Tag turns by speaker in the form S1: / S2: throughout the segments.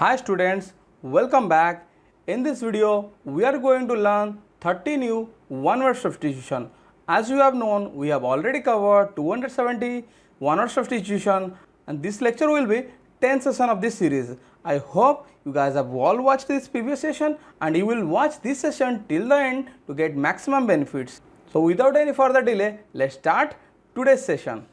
S1: Hi students, welcome back. In this video, we are going to learn 30 new one-word substitution. As you have known, we have already covered 270 one-word substitution, and this lecture will be 10th session of this series. I hope you guys have all watched this previous session and you will watch this session till the end to get maximum benefits. So without any further delay, let's start today's session.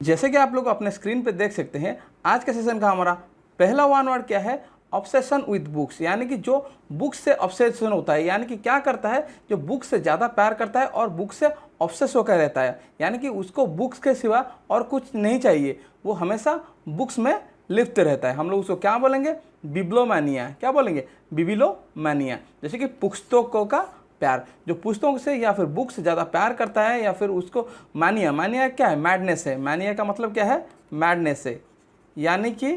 S1: जैसे कि आप लोग अपने screen पे देख सकते हैं, आज के सेशन का हमारा पहला वन वर्ड क्या है? ऑब्सेशन विद बुक्स, यानी कि जो बुक्स से ऑब्सेशन होता है, यानी कि क्या करता है, जो बुक्स से ज़्यादा प्यार करता है और बुक्स से ऑब्सेस होकर रहता है, यानी कि उसको बुक्स के सिवा और कुछ नहीं चाहिए, वो हमेशा बुक्स में लिप्त रहता है। हम लोग उसको क्या बोलेंगे? बिब्लोमैनिया। क्या बोलेंगे? बिबिलोमैनिया। जैसे कि पुस्तकों का प्यार, जो पुस्तकों से या फिर बुक से ज़्यादा प्यार करता है, या फिर उसको मानिया। मानिया क्या है? मैडनेस है। मानिया का मतलब क्या है? मैडनेस है, यानी कि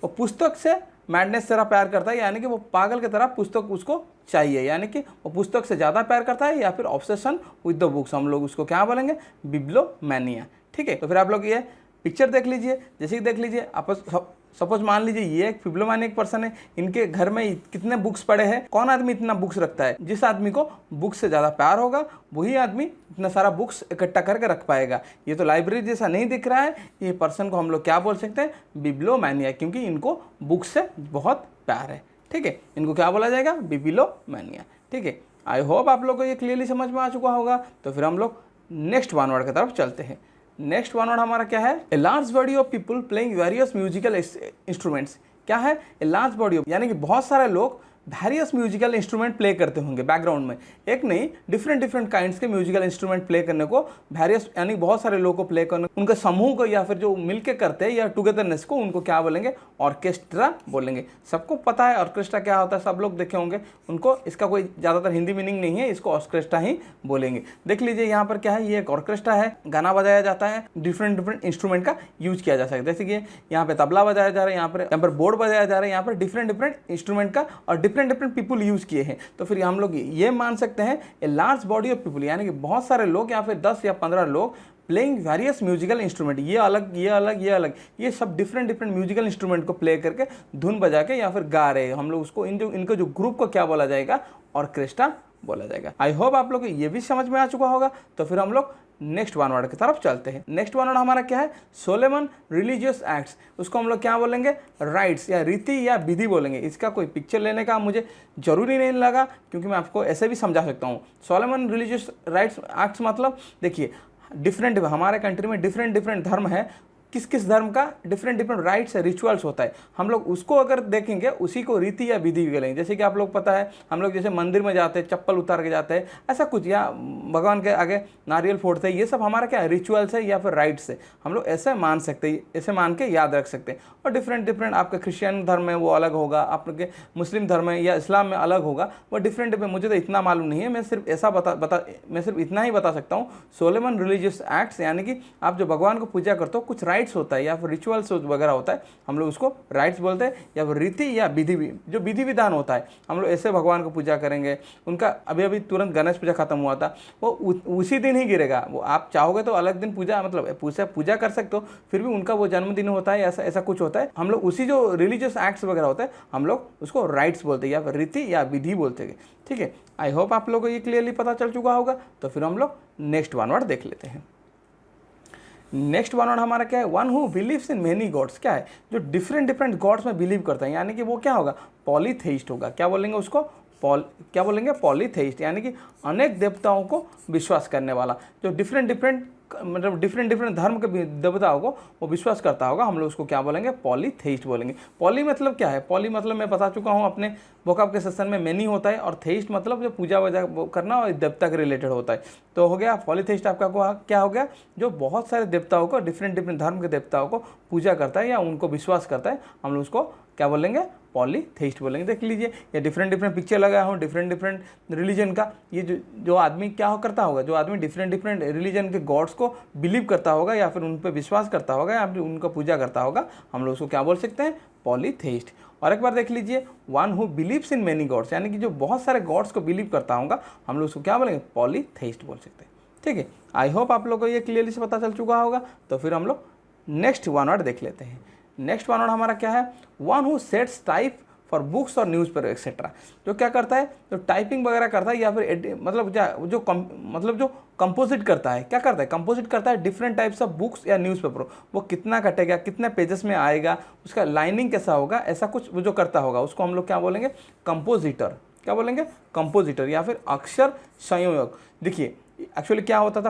S1: वो पुस्तक से मैडनेस से प्यार करता है, यानी कि वो पागल की तरह पुस्तक उसको चाहिए, यानी कि वो पुस्तक से ज़्यादा प्यार करता है, या फिर ऑब्सेशन विद द बुक्स। हम लोग उसको क्या बोलेंगे? बिब्लोमैनिया। ठीक है, तो फिर आप लोग ये पिक्चर देख लीजिए। जैसे कि देख लीजिए, आप सपोज मान लीजिए ये एक बिब्लोमैनिक पर्सन है, इनके घर में कितने बुक्स पड़े हैं। कौन आदमी इतना बुक्स रखता है? जिस आदमी को बुक्स से ज़्यादा प्यार होगा वही आदमी इतना सारा बुक्स इकट्ठा करके रख पाएगा। ये तो लाइब्रेरी जैसा नहीं दिख रहा है, ये पर्सन को हम लोग क्या बोल सकते हैं? बिब्लोमैनिया, क्योंकि इनको बुक्स से बहुत प्यार है। ठीक है, इनको क्या बोला जाएगा? बिब्लोमैनिया। ठीक है, आई होप आप लोग को ये क्लियरली समझ में आ चुका होगा। तो फिर हम लोग नेक्स्ट वन वर्ड की तरफ चलते हैं। नेक्स्ट वन वर्ड हमारा क्या है? A large body of people playing various musical instruments. क्या है? ए लार्ज बॉडी ऑफ, यानी कि बहुत सारे लोग वेरियस म्यूजिकल इंस्ट्रूमेंट प्ले करते होंगे बैकग्राउंड में। एक नहीं, डिफरेंट डिफरेंट काइंड्स के म्यूजिकल इंस्ट्रूमेंट प्ले करने को वेरियस, यानी बहुत सारे लोगों को प्ले करने, उनके समूह को या फिर जो मिलके करते हैं या टुगेदरनेस को, उनको क्या बोलेंगे? ऑर्केस्ट्रा बोलेंगे। सबको पता है ऑर्केस्ट्रा क्या होता है, सब लोग देखे होंगे। उनको इसका कोई ज़्यादातर हिंदी मीनिंग नहीं है, इसको ऑर्केस्ट्रा ही बोलेंगे। देख लीजिए यहाँ पर क्या है, ये एक ऑर्केस्ट्रा है, गाना बजाया जाता है, डिफरेंट डिफरेंट इंस्ट्रूमेंट का यूज किया जा सकता है। जैसे कि यहाँ पे तबला बजाया जा रहा है, यहाँ पर बोर्ड बजाया जा रहा है, यहाँ पर डिफरेंट डिफरेंट इंस्ट्रूमेंट का और डिफरेंट पीपल यूज किए हैं। तो फिर हम लोग ये मान सकते हैं a large body of people, यानी कि बहुत सारे लोग या फिर 10 या 15 लोग प्लेइंग वेरियस म्यूजिकल इंस्ट्रूमेंट, ये अलग ये अलग ये अलग, ये सब डिफरेंट डिफरेंट म्यूजिकल इंस्ट्रूमेंट को प्ले करके धुन बजा के या फिर गा रहे हैं। हम लोग उसको इनको जो ग्रुप को क्या बोला जाएगा? ऑर्केस्ट्रा बोला जाएगा। आई होप आप लोग को ये भी समझ में आ चुका होगा। तो फिर हम लोग नेक्स्ट वन वर्ड की तरफ चलते हैं। नेक्स्ट वन वर्ड हमारा क्या है? सोलेमन रिलीजियस एक्ट्स। उसको हम लोग क्या बोलेंगे? राइट्स या रीति या विधि बोलेंगे। इसका कोई पिक्चर लेने का मुझे जरूरी नहीं लगा, क्योंकि मैं आपको ऐसे भी समझा सकता हूँ। सोलेमन रिलीजियस राइट्स एक्ट्स मतलब देखिए, डिफरेंट हमारे कंट्री में डिफरेंट डिफरेंट धर्म है, किस किस धर्म का डिफरेंट डिफरेंट राइट्स रिचुअल्स होता है। हम लोग उसको अगर देखेंगे, उसी को रीति या विधि बोलेंगे। जैसे कि आप लोग पता है, हम लोग जैसे मंदिर में जाते हैं, चप्पल उतार के जाते हैं, ऐसा कुछ, या भगवान के आगे नारियल फोड़ते हैं, ये सब हमारा क्या है? रिचुअल्स है या फिर राइट्स है। हम लोग ऐसे मान सकते हैं, ऐसे मान के याद रख सकते हैं। और डिफरेंट डिफरेंट आपके क्रिश्चियन धर्म में वो अलग होगा, आपके मुस्लिम धर्म में या इस्लाम में अलग होगा, वो डिफरेंट डिफरेंट। मुझे तो इतना मालूम नहीं है, मैं सिर्फ इतना ही बता सकता हूँ। सोलेमन रिलीजियस एक्ट्स, यानी कि आप जो भगवान को पूजा करते हो, कुछ राइट्स होता है या फिर रिचुअल्स वगैरह होता है, हम लोग उसको राइट्स बोलते हैं, या फिर रीति या विधि, जो विधि विधान होता है। हम लोग ऐसे भगवान को पूजा करेंगे। उनका अभी तुरंत गणेश पूजा खत्म हुआ था, वो उसी दिन ही गिरेगा। वो आप चाहोगे तो अलग दिन पूजा, मतलब पूजा कर सकते हो, फिर भी उनका वो जन्मदिन होता है, ऐसा कुछ होता है। हम लोग उसी जो रिलीजियस एक्ट्स वगैरह होते हैं, हम लोग उसको राइट्स बोलते हैं या फिर रीति या विधि बोलते हैं। ठीक है, आई होप आप लोगों को ये क्लियरली पता चल चुका होगा। तो फिर हम लोग नेक्स्ट वन वर्ड देख लेते हैं। नेक्स्ट वन वर्ड हमारा क्या है? One who believes in many God's. क्या है? जो डिफरेंट डिफरेंट गॉड्स में बिलीव करता है, यानी कि वो क्या होगा? पॉलीथेइस्ट होगा। क्या बोलेंगे उसको? क्या बोलेंगे? पॉलीथेइस्ट, यानी कि अनेक देवताओं को विश्वास करने वाला, जो डिफरेंट डिफरेंट धर्म के देवताओं को वो विश्वास करता होगा। हम लोग उसको क्या बोलेंगे? पॉलीथेइस्ट बोलेंगे। पॉली मतलब क्या है? पॉली मतलब मैं बता चुका हूँ अपने वोकैब के सेशन में, मेनी होता है, और थेइस्ट मतलब जो पूजा वजा करना और देवता के रिलेटेड होता है। तो हो गया पॉलीथेइस्ट आपका क्या हो गया? जो बहुत सारे देवताओं को, डिफरेंट डिफरेंट धर्म के देवताओं को पूजा करता है या उनको विश्वास करता है, हम लोग उसको क्या बोलेंगे? पॉलीथेइस्ट बोलेंगे। देख लीजिए, ये डिफरेंट डिफरेंट पिक्चर लगाया हूँ डिफरेंट डिफरेंट रिलीजन का। ये जो आदमी क्या करता होगा? जो आदमी डिफरेंट डिफरेंट रिलीजन के गॉड्स को बिलीव करता होगा या फिर उन पर विश्वास करता होगा या फिर उनका पूजा करता होगा, हम लोग उसको क्या बोल सकते हैं? पॉलीथेइस्ट। और एक बार देख लीजिए, one who believes in many God's, यानी कि जो बहुत सारे गॉड्स को बिलीव करता होगा, हम लोग उसको क्या बोलेंगे, पॉलीथेइस्ट बोल सकते हैं। ठीक है, आई होप आप लोगों को ये क्लियरली से पता चल चुका होगा। तो फिर हम लोग नेक्स्ट वन वर्ड देख लेते हैं। नेक्स्ट वन वर्ड हमारा क्या है, one who sets type for books और न्यूज़पेपर एक्सेट्रा। जो क्या करता है, जो टाइपिंग वगैरह करता है या फिर मतलब जो कंपोजिट करता है, क्या करता है, कंपोजिट करता है डिफरेंट टाइप्स ऑफ बुक्स या न्यूज़पेपर। वो कितना कटेगा, कितने पेजेस में आएगा, उसका लाइनिंग कैसा होगा, ऐसा कुछ वो जो करता होगा उसको हम लोग क्या बोलेंगे, कंपोजिटर। क्या बोलेंगे, कंपोजिटर या फिर अक्षर संयोजक। देखिए एक्चुअली क्या होता था,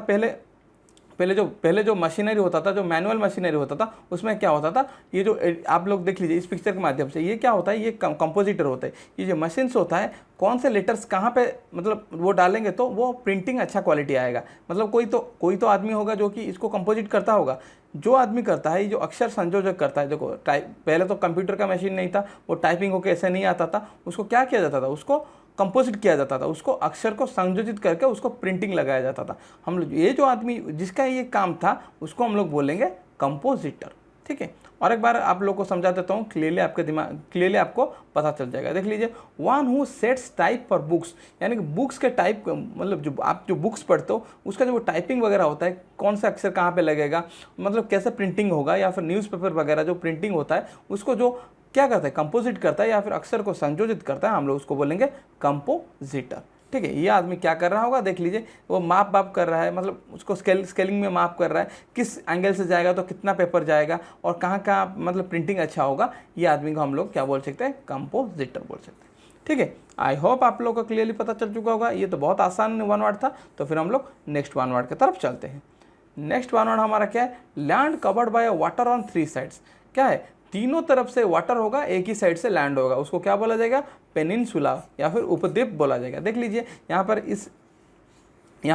S1: पहले जो मशीनरी होता था, जो मैनुअल मशीनरी होता था, उसमें क्या होता था, ये जो आप लोग देख लीजिए इस पिक्चर के माध्यम से, ये क्या होता है, ये कंपोजिटर होता है। ये जो मशीन्स होता है, कौन से लेटर्स कहाँ पे मतलब वो डालेंगे तो वो प्रिंटिंग अच्छा क्वालिटी आएगा। मतलब कोई तो आदमी होगा जो कि इसको कंपोजिट करता होगा। जो आदमी करता है, ये जो अक्षर संयोजक करता है, देखो पहले तो कंप्यूटर का मशीन नहीं था, वो टाइपिंग होकर ऐसे नहीं आता था, उसको क्या किया जाता था, उसको कंपोजिट किया जाता था, उसको अक्षर को संयोजित करके उसको प्रिंटिंग लगाया जाता था। हम लोग ये जो आदमी जिसका ये काम था उसको हम लोग बोलेंगे कंपोजिटर। ठीक है, और एक बार आप लोग को समझा देता हूँ, क्लियरली आपको पता चल जाएगा। देख लीजिए, one who sets type for books, यानी कि बुक्स के टाइप, मतलब जो आप जो बुक्स पढ़ते हो उसका जो टाइपिंग वगैरह होता है, कौन सा अक्षर कहाँ पे लगेगा, मतलब कैसे प्रिंटिंग होगा, या फिर न्यूज़पेपर वगैरह जो प्रिंटिंग होता है उसको जो क्या करता है, कंपोजिट करता है या फिर अक्षर को संयोजित करता है, हम लोग उसको बोलेंगे कंपोजिटर। ठीक है, ये आदमी क्या कर रहा होगा, देख लीजिए, वो माप कर रहा है, मतलब उसको स्केलिंग में माप कर रहा है, किस एंगल से जाएगा तो कितना पेपर जाएगा और कहाँ कहाँ मतलब प्रिंटिंग अच्छा होगा, ये आदमी को हम लोग क्या बोल सकते हैं, कंपोजिटर बोल सकते हैं। ठीक है, आई होप आप लोगों को क्लियरली पता चल चुका होगा। ये तो बहुत आसान वन वर्ड था। तो फिर हम लोग नेक्स्ट वन वर्ड की तरफ चलते हैं। नेक्स्ट वन वर्ड हमारा क्या है, land covered by water on three sides. क्या है, तीनों तरफ से वाटर होगा, एक ही साइड से लैंड होगा, उसको क्या बोला जाएगा, पेनिनसुला या फिर उपद्वीप बोला जाएगा। देख लीजिए यहाँ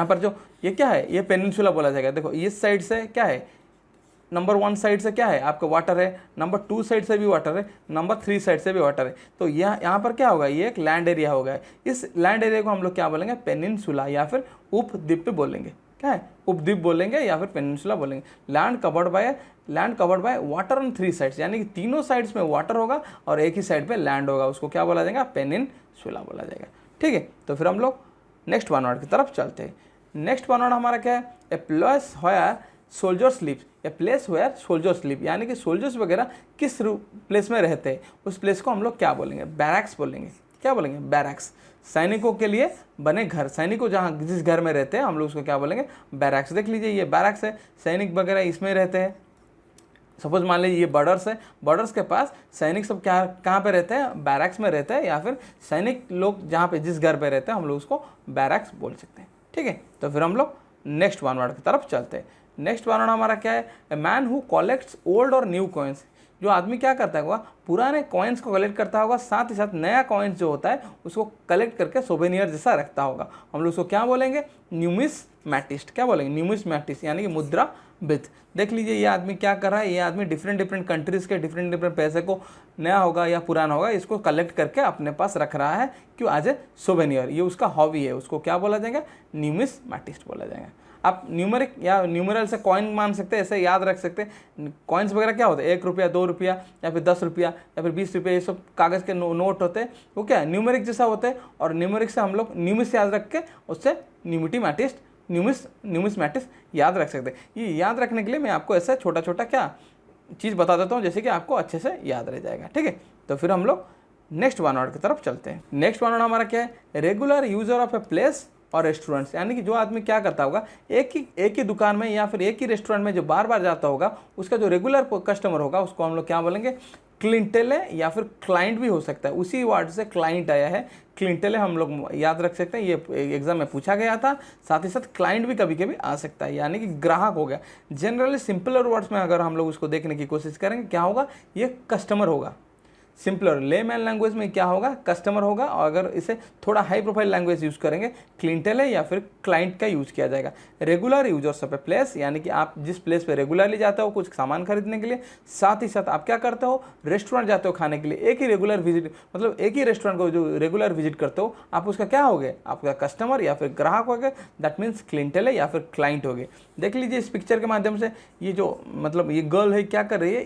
S1: पर जो ये क्या है, ये पेनिनसुला बोला जाएगा। देखो इस साइड से क्या है, नंबर 1 साइड से क्या है आपका वाटर है, नंबर 2 साइड से भी वाटर है, नंबर 3 साइड से भी वाटर है। तो यहाँ पर क्या होगा, ये एक लैंड एरिया होगा। इस लैंड एरिया को हम लोग क्या बोलेंगे, पेनिनसुला या फिर उपद्वीप बोलेंगे। क्या है, उपद्वीप बोलेंगे या फिर पेनिनसुला बोलेंगे। Land covered by water on 3 sides, यानी कि तीनों साइड्स में वाटर होगा और एक ही साइड पे लैंड होगा, उसको क्या बोला जाएगा, पेनिनसुला बोला जाएगा। ठीक है, तो फिर हम लोग नेक्स्ट वन वर्ड की तरफ चलते हैं। नेक्स्ट वन वर्ड हमारा क्या है, a place where soldiers live, a place where soldiers live, यानी कि सोल्जर्स वगैरह किस प्लेस में रहते हैं, उस प्लेस को हम लोग क्या बोलेंगे, बैरक्स बोलेंगे। क्या बोलेंगे, बैरक्स। सैनिकों के लिए बने घर, सैनिकों जहाँ जिस घर में रहते हैं हम लोग उसको क्या बोलेंगे, बैरक्स। देख लीजिए ये बैरक्स है, सैनिक वगैरह इसमें रहते हैं। सपोज मान लीजिए ये बॉर्डर्स है, बॉर्डर्स के पास सैनिक सब क्या कहाँ पे रहते हैं, बैरक्स में रहते हैं, या फिर सैनिक लोग जहाँ पे जिस घर पे रहते हैं हम लोग उसको बैरक्स बोल सकते हैं। ठीक है, तो फिर हम लोग नेक्स्ट वन वर्ड की तरफ चलते हैं। नेक्स्ट वन वर्ड हमारा क्या है, a man who collects old और न्यू कॉइन्स। जो आदमी क्या करता है, पुराने कॉइन्स को कलेक्ट करता होगा, साथ ही साथ नया कॉइन्स जो होता है उसको कलेक्ट करके सोवेनियर जैसा रखता होगा, हम लोग उसको क्या बोलेंगे, न्यूमिसमैटिस्ट। क्या बोलेंगे, न्यूमिसमैटिस्ट, यानी कि मुद्राविद। देख लीजिए ये आदमी क्या कर रहा है, ये आदमी डिफरेंट कंट्रीज़ के डिफरेंट पैसे को, नया होगा या पुराना होगा, इसको कलेक्ट करके अपने पास रख रहा है, क्यों, एज ए सोवेनियर। ये उसका हॉबी है, उसको क्या बोला जाएगा, न्यूमिसमैटिस्ट बोला जाएगा। आप न्यूमेरिक या न्यूमरल से कॉइन मान सकते हैं, ऐसे याद रख सकते हैं। कॉइन्स वगैरह क्या होते हैं, 1 रुपया, 2 रुपया या फिर 10 रुपया या फिर 20 रुपये, ये सब कागज़ के नोट होते हैं, वो क्या है, न्यूमेरिक जैसा होते हैं। और न्यूमेरिक से हम लोग न्यूमिस याद रख के उससे न्यूमिसमैटिस्ट याद रख सकते हैं। ये याद रखने के लिए मैं आपको ऐसा छोटा छोटा क्या चीज़ बता देता हूँ, जैसे कि आपको अच्छे से याद रह जाएगा। ठीक है, तो फिर हम लोग नेक्स्ट वन वर्ड की तरफ चलते हैं। नेक्स्ट वन वर्ड हमारा क्या है, regular user of a place और रेस्टोरेंट्स, यानी कि जो आदमी क्या करता होगा, एक ही दुकान में या फिर एक ही रेस्टोरेंट में जो बार बार जाता होगा, उसका जो रेगुलर कस्टमर होगा उसको हम लोग क्या बोलेंगे, क्लिंटेले या फिर क्लाइंट भी हो सकता है। उसी वर्ड से क्लाइंट आया है, क्लिंटेले हम लोग याद रख सकते हैं, ये एग्जाम में पूछा गया था। साथ ही साथ क्लाइंट भी कभी कभी आ सकता है, यानी कि ग्राहक हो गया। जनरली सिंपलर वर्ड्स में अगर हम लोग उसको देखने की कोशिश करेंगे, क्या होगा, ये कस्टमर होगा। सिंपलर लेमैन लैंग्वेज में क्या होगा, कस्टमर होगा। और अगर इसे थोड़ा हाई प्रोफाइल लैंग्वेज यूज़ करेंगे, क्लिंटेले या फिर क्लाइंट का यूज़ किया जाएगा। Regular users of a place, यानी कि आप जिस प्लेस पे रेगुलरली जाते हो कुछ सामान खरीदने के लिए, साथ ही साथ आप क्या करते हो, रेस्टोरेंट जाते हो खाने के लिए। एक ही रेगुलर विजिट, मतलब एक ही रेस्टोरेंट को जो रेगुलर विजिट करते हो, आप उसका क्या हो गए, आपका कस्टमर या फिर ग्राहक हो गए। दैट मीन्स क्लिंटेले या फिर क्लाइंट हो गए। देख लीजिए इस पिक्चर के माध्यम से, ये जो मतलब ये गर्ल है क्या कर रही है,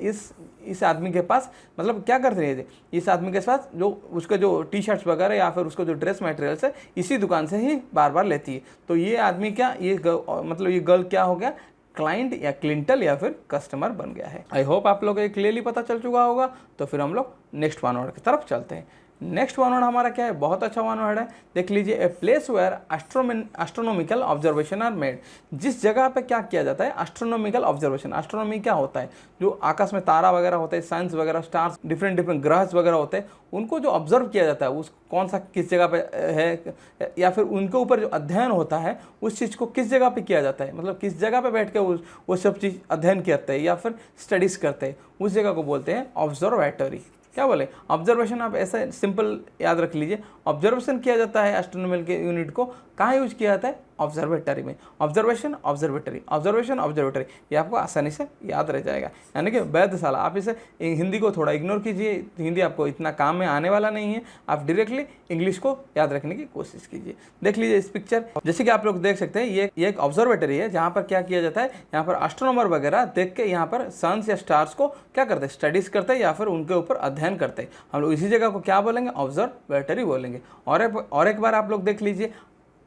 S1: इस आदमी के पास मतलब क्या करते रहे थे, इस आदमी के पास जो उसके जो टी शर्ट्स वगैरह या फिर उसको जो ड्रेस मटेरियल्स है इसी दुकान से ही बार बार लेती है। तो ये आदमी क्या, ये मतलब ये गर्ल क्या हो गया, क्लाइंट या क्लिंटल या फिर कस्टमर बन गया है। आई होप आप लोगों को क्लियरली पता चल चुका होगा। तो फिर हम लोग नेक्स्ट वन वर्ड की तरफ चलते हैं। नेक्स्ट वन वर्ड हमारा क्या है, बहुत अच्छा वन वर्ड है, देख लीजिए। A place where astronomical observation are made. जिस जगह पे क्या किया जाता है, एस्ट्रोनॉमिकल ऑब्जर्वेशन। एस्ट्रोनॉमी क्या होता है, जो आकाश में तारा वगैरह होते हैं, साइंस वगैरह, स्टार्स, डिफरेंट डिफरेंट ग्रह वगैरह होते हैं, उनको जो ऑब्जर्व किया जाता है उस कौन सा किस जगह पे है, या फिर उनके ऊपर जो अध्ययन होता है उस चीज़ को किस जगह पे किया जाता है, मतलब किस जगह पे बैठ के वो सब चीज़ अध्ययन करते हैं या फिर स्टडीज़ करते हैं, उस जगह को बोलते हैं ऑब्जर्वेटरी। क्या बोले, ऑब्जर्वेशन। आप ऐसा सिंपल याद रख लीजिए, ऑब्जर्वेशन किया जाता है एस्ट्रोनॉमिकल के यूनिट को कहाँ यूज किया जाता है, ऑब्जर्वेटरी में। ऑब्जर्वेशन ऑब्जर्वेटरी, ऑब्जर्वेशन ऑब्जर्वेटरी, ये आपको आसानी से याद रह जाएगा। यानी कि वेधशाला। आप इसे हिंदी को थोड़ा इग्नोर कीजिए, हिंदी आपको इतना काम में आने वाला नहीं है, आप डायरेक्टली इंग्लिश को याद रखने की कोशिश कीजिए। देख लीजिए इस पिक्चर, जैसे कि आप लोग देख सकते हैं ये एक ऑब्जर्वेटरी है जहाँ पर क्या किया जाता है, यहाँ पर एस्ट्रोनॉमर वगैरह देख के यहाँ पर सन्स या स्टार्स को क्या करते हैं, स्टडीज करते हैं या फिर उनके ऊपर अध्ययन करते हैं। हम लोग इसी जगह को क्या बोलेंगे, ऑब्जर्वेटरी बोलेंगे। और एक बार आप लोग देख लीजिए,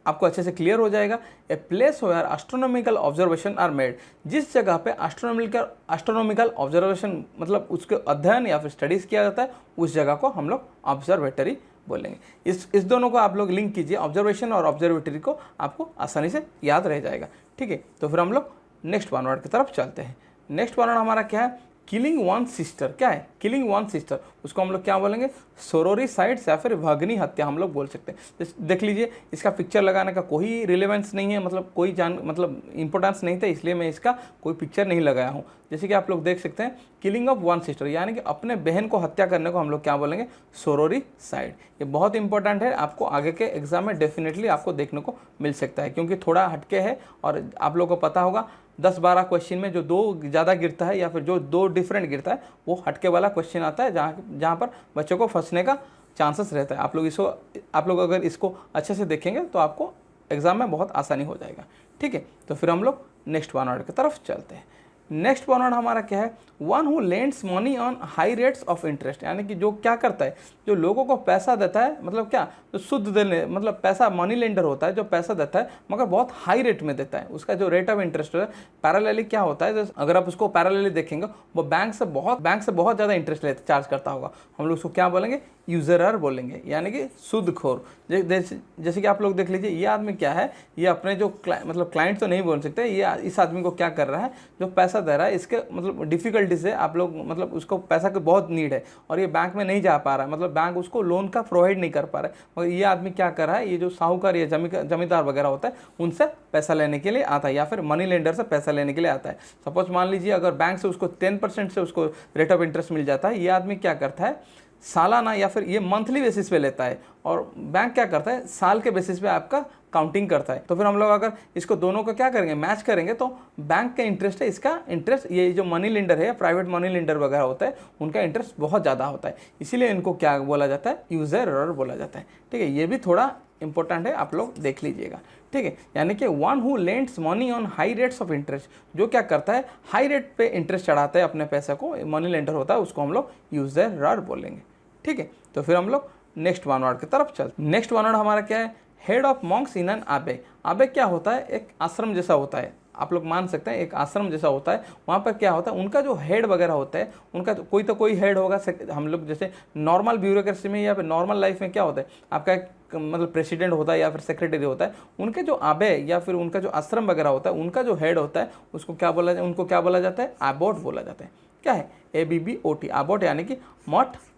S1: आपको अच्छे से क्लियर हो जाएगा। A place where astronomical observation are made. जिस जगह पे एस्ट्रोनॉमिकल ऑब्जर्वेशन मतलब उसके अध्ययन या फिर स्टडीज किया जाता है, उस जगह को हम लोग ऑब्जर्वेटरी बोलेंगे। इस दोनों को आप लोग लिंक कीजिए, ऑब्जर्वेशन और ऑब्जर्वेटरी को, आपको आसानी से याद रह जाएगा। ठीक है, तो फिर हम लोग नेक्स्ट वन वर्ड की तरफ चलते हैं। नेक्स्ट वन वर्ड हमारा क्या है, किलिंग वन सिस्टर। क्या है, किलिंग वन सिस्टर, उसको हम लोग क्या बोलेंगे, सोरोरिसाइड्स या फिर भगनी हत्या हम लोग बोल सकते हैं। देख लीजिए, इसका पिक्चर लगाने का कोई रिलेवेंस नहीं है, मतलब कोई मतलब इंपॉर्टेंस नहीं था, इसलिए मैं इसका कोई पिक्चर नहीं लगाया हूँ। जैसे कि आप लोग देख सकते हैं, किलिंग ऑफ वन सिस्टर, यानी कि अपने बहन को हत्या करने को हम लोग क्या बोलेंगे, सोरोरिसाइड। ये बहुत इंपॉर्टेंट है, आपको आगे के एग्जाम में डेफिनेटली आपको देखने को मिल सकता है, क्योंकि थोड़ा हटके है। और आप लोगों को पता होगा 10-12 क्वेश्चन में जो 2 ज़्यादा गिरता है या फिर जो 2 डिफरेंट गिरता है, वो हटके वाला क्वेश्चन आता है जहाँ पर बच्चों को फंसने का चांसेस रहता है। आप लोग अगर इसको अच्छे से देखेंगे तो आपको एग्जाम में बहुत आसानी हो जाएगा। ठीक है, तो फिर हम लोग नेक्स्ट वन वर्ड की तरफ चलते हैं। नेक्स्ट वन वर्ड हमारा क्या है, one who lends money on high rates of interest. यानी कि जो क्या करता है, जो लोगों को पैसा देता है, मतलब क्या, जो शुद्ध देने, मतलब पैसा, मनी लेंडर होता है जो पैसा देता है मगर बहुत हाई रेट में देता है। उसका जो रेट ऑफ इंटरेस्ट है, पैरेलली क्या होता है, अगर आप उसको पैरेलली देखेंगे, वो बैंक से बहुत ज़्यादा इंटरेस्ट चार्ज करता होगा। हम लोग उसको क्या बोलेंगे, यूजरर बोलेंगे, यानी कि सूदखोर। जैसे कि आप लोग देख लीजिए, ये आदमी क्या है, ये अपने जो मतलब क्लाइंट तो नहीं बोल सकते, ये इस आदमी को क्या कर रहा है, जो पैसा दे रहा है, इसके मतलब डिफिकल्टी से आप लोग, मतलब उसको पैसा की बहुत नीड है और ये बैंक में नहीं जा पा रहा है, मतलब बैंक उसको लोन का प्रोवाइड नहीं कर पा रहा है, मगर ये आदमी क्या कर रहा है, ये जो साहूकार या जमींदार वगैरह होता है उनसे पैसा लेने के लिए आता है या फिर मनी लेंडर से पैसा लेने के लिए आता है। सपोज मान लीजिए अगर बैंक से उसको 10% से उसको रेट ऑफ इंटरेस्ट मिल जाता है, ये आदमी क्या करता है, सालाना या फिर ये मंथली बेसिस पे लेता है और बैंक क्या करता है, साल के बेसिस पे आपका काउंटिंग करता है। तो फिर हम लोग अगर इसको दोनों को क्या करेंगे, मैच करेंगे, तो बैंक का इंटरेस्ट है, इसका इंटरेस्ट, ये जो मनी लेंडर है, प्राइवेट मनी लेंडर वगैरह होता है, उनका इंटरेस्ट बहुत ज़्यादा होता है, इसीलिए इनको क्या बोला जाता है, यूजर बोला जाता है। ठीक है, ये भी थोड़ा इंपॉर्टेंट है, आप लोग देख लीजिएगा। ठीक है, यानी कि one who lends money on high rates of interest, जो क्या करता है, हाई रेट पे इंटरेस्ट चढ़ाता है अपने पैसे को, मनी लेंडर होता है, उसको हम लोग यूजर बोलेंगे। ठीक है, तो फिर हम लोग नेक्स्ट वन वर्ड की तरफ चलते हैं। नेक्स्ट वन वर्ड हमारा क्या है, head of monks in an abbey. Abbey क्या होता है, एक आश्रम जैसा होता है, आप लोग मान सकते हैं एक आश्रम जैसा होता है। वहाँ पर क्या होता है, उनका जो हेड वगैरह होता है, उनका तो कोई हेड होगा। हम लोग जैसे नॉर्मल ब्यूरोक्रेसी में या फिर नॉर्मल लाइफ में क्या होता है, आपका एक मतलब प्रेसिडेंट होता है या फिर सेक्रेटरी होता है, उनके जो आबे या फिर उनका जो आश्रम वगैरह होता है, उनका जो हेड होता है, उसको क्या बोला जाए, उनको क्या बोला जाता है, आबोट बोला जाता है। क्या है, ABBOT, आबोट, यानी कि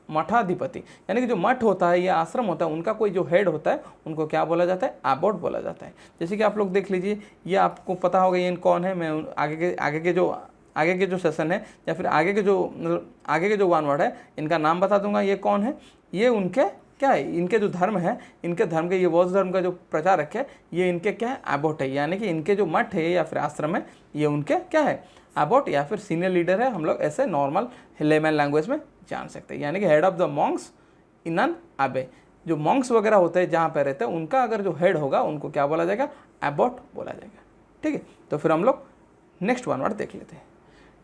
S1: मठाधिपति, यानी कि जो मठ होता है या आश्रम होता है, उनका कोई जो हेड होता है, उनको क्या बोला जाता है, आबोट बोला जाता है। जैसे कि आप लोग देख लीजिए, ये आपको पता होगा ये कौन है। मैं आगे के जो सेशन है या फिर आगे के जो वन वर्ड है, इनका नाम बता दूंगा, ये कौन है, ये उनके क्या है, इनके जो धर्म है, इनके धर्म के, ये बौद्ध धर्म का जो प्रचारक है, ये इनके क्या है, आबोट है, यानी कि इनके जो मठ है या फिर आश्रम है, ये उनके क्या है, आबोट या फिर सीनियर लीडर है। हम लोग ऐसे नॉर्मल लेमन लैंग्वेज में जान सकते हैं, यानी कि head of the monks in an abbey. जो मॉन्क्स वगैरह होते हैं जहाँ पे रहते हैं, उनका अगर जो हेड होगा, उनको क्या बोला जाएगा, आबोट बोला जाएगा। ठीक है, तो फिर हम लोग नेक्स्ट वन वर्ड देख लेते हैं।